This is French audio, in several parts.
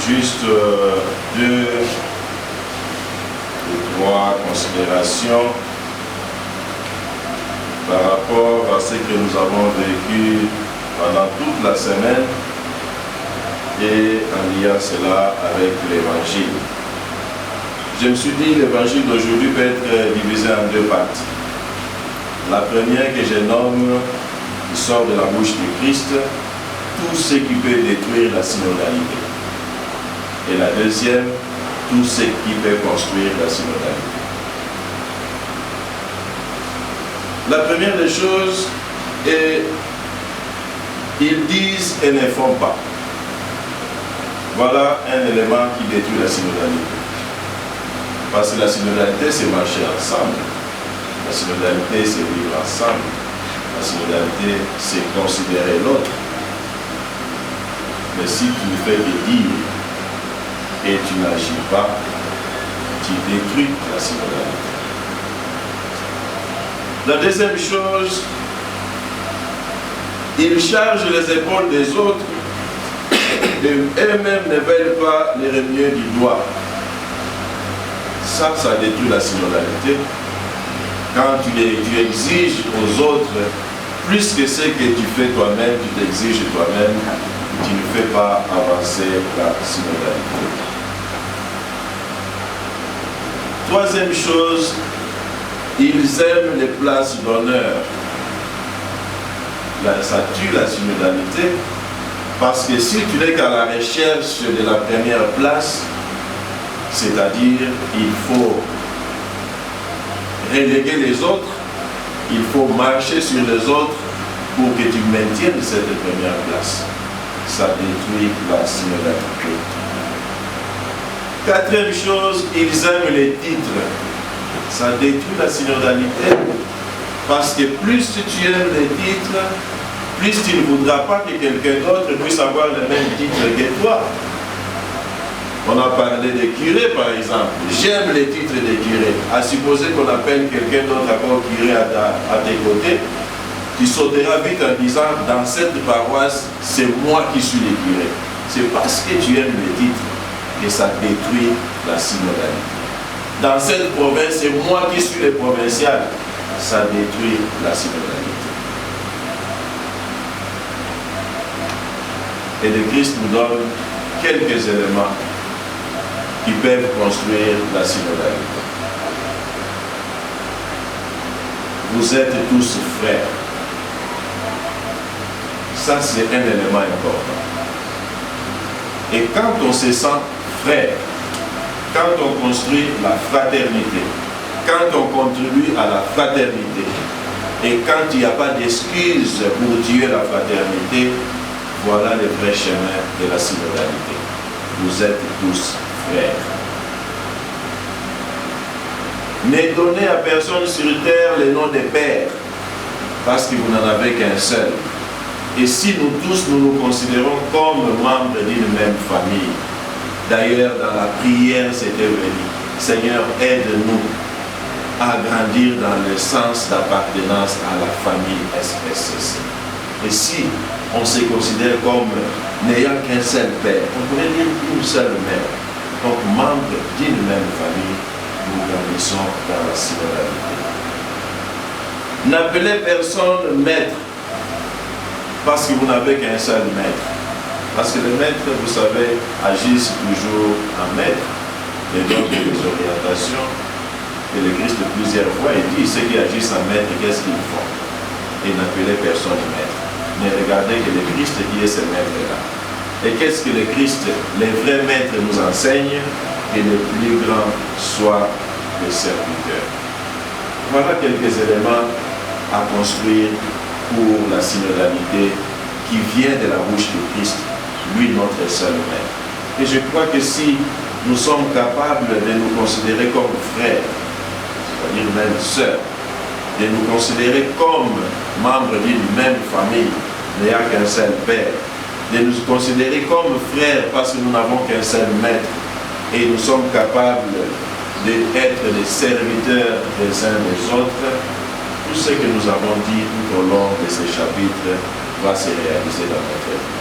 Juste deux ou trois considérations par rapport à ce que nous avons vécu pendant toute la semaine et en liant cela avec l'évangile. Je me suis dit que l'évangile d'aujourd'hui peut être divisé en deux parties. La première que je nomme, qui sort de la bouche du Christ, tout ce qui peut détruire la synodalité. Et la deuxième, tout ce qui peut construire la synodalité. La première des choses est, ils disent et ne font pas. Voilà un élément qui détruit la synodalité. Parce que la synodalité, c'est marcher ensemble. La synodalité, c'est vivre ensemble. La synodalité, c'est considérer l'autre. Mais si tu ne fais que dire et tu n'agis pas, tu détruis la synodalité. La deuxième chose, ils chargent les épaules des autres et eux-mêmes ne veulent pas les remuer du doigt. Ça détruit la synodalité. Quand tu exiges aux autres plus que ce que tu fais toi-même, tu t'exiges toi-même, tu ne fais pas avancer la synodalité. Troisième chose, ils aiment les places d'honneur. Ça tue la synodalité parce que si tu n'es qu'à la recherche de la première place, c'est-à-dire il faut reléguer les autres, il faut marcher sur les autres pour que tu maintiennes cette première place. Ça détruit la synodalité. Quatrième chose, ils aiment les titres. Ça détruit la synodalité parce que plus tu aimes les titres, plus tu ne voudras pas que quelqu'un d'autre puisse avoir le même titre que toi. On a parlé des curés par exemple. J'aime les titres des curés. À supposer qu'on appelle quelqu'un d'autre encore curé à tes côtés, tu sauteras vite en disant dans cette paroisse, c'est moi qui suis le curé. C'est parce que tu aimes les titres que ça détruit la synodalité. Dans cette province, c'est moi qui suis le provincial. Ça détruit la synodalité. Et le Christ nous donne quelques éléments qui peuvent construire la synodalité. Vous êtes tous frères. Ça, c'est un élément important. Et quand on se sent frère, quand on construit la fraternité, quand on contribue à la fraternité, et quand il n'y a pas d'excuse pour tuer la fraternité, voilà le vrai chemin de la synodalité. Vous êtes tous frères. Ne donnez à personne sur terre le nom de Père, parce que vous n'en avez qu'un seul. Et si nous tous, nous nous considérons comme membres d'une même famille, d'ailleurs dans la prière c'était venu, Seigneur, aide-nous à grandir dans le sens d'appartenance à la famille SPCC. Et si on se considère comme n'ayant qu'un seul père, on pourrait dire une seule mère, donc membre d'une même famille, nous grandissons dans la synodalité. N'appelez personne maître, parce que vous n'avez qu'un seul maître. Parce que les maîtres, vous savez, agissent toujours en maître. Les dons des orientations, et le Christ plusieurs fois, il dit, ceux qui agissent en maître, qu'est-ce qu'ils font? Et n'appelez personne maître. Mais regardez que le Christ qui est ce maître-là. Et qu'est-ce que le Christ, les vrais maîtres nous enseignent? Que le plus grand soit le serviteur. Voilà quelques éléments à construire pour la synodalité qui vient de la bouche du Christ, lui notre seul maître. Et je crois que si nous sommes capables de nous considérer comme frères, c'est-à-dire même sœurs, de nous considérer comme membres d'une même famille, n'ayant qu'un seul père, de nous considérer comme frères parce que nous n'avons qu'un seul maître, et nous sommes capables d'être des serviteurs des uns des autres, tout ce que nous avons dit tout au long de ces chapitres va se réaliser dans notre vie.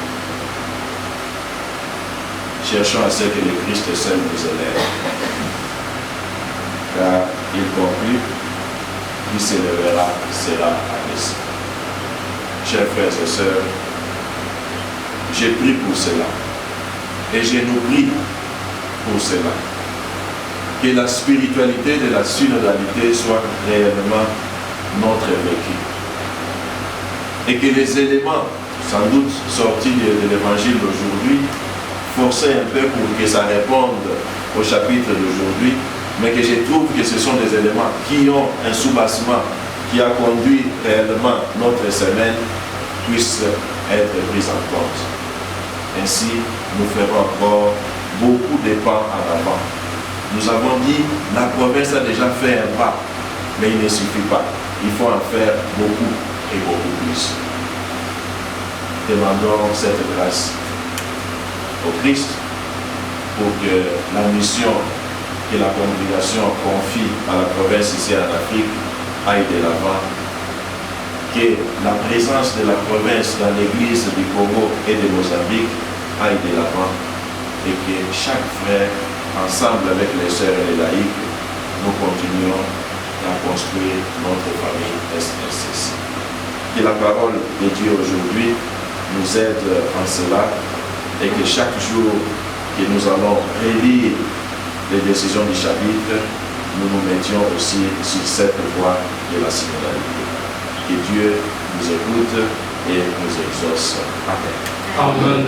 cherchons à ce que le Christ seul nous élève. Car il conclut, qui s'élèvera sera abaissé. Chers frères et sœurs, j'ai prié pour cela. Et je nous prie pour cela. Que la spiritualité de la synodalité soit réellement notre vécu. Et que les éléments, sans doute sortis de l'évangile d'aujourd'hui, forcés un peu pour que ça réponde au chapitre d'aujourd'hui, mais que je trouve que ce sont des éléments qui ont un soubassement qui a conduit réellement notre semaine, puissent être pris en compte. Ainsi, nous ferons encore beaucoup de pas en avant. Nous avons dit, la province a déjà fait un pas, mais il ne suffit pas. Il faut en faire beaucoup et beaucoup plus. Demandons cette grâce au Christ pour que la mission que la congrégation confie à la province ici en Afrique aille de l'avant, que la présence de la province dans l'église du Congo et de Mozambique aille de l'avant et que chaque frère, ensemble avec les sœurs et les laïcs, nous continuons à construire notre famille SRCC. Que la parole de Dieu aujourd'hui nous aide en cela et que chaque jour que nous allons relire les décisions du chapitre, nous nous mettions aussi sur cette voie de la synodalité. Que Dieu nous écoute et nous exauce. Amen. Amen.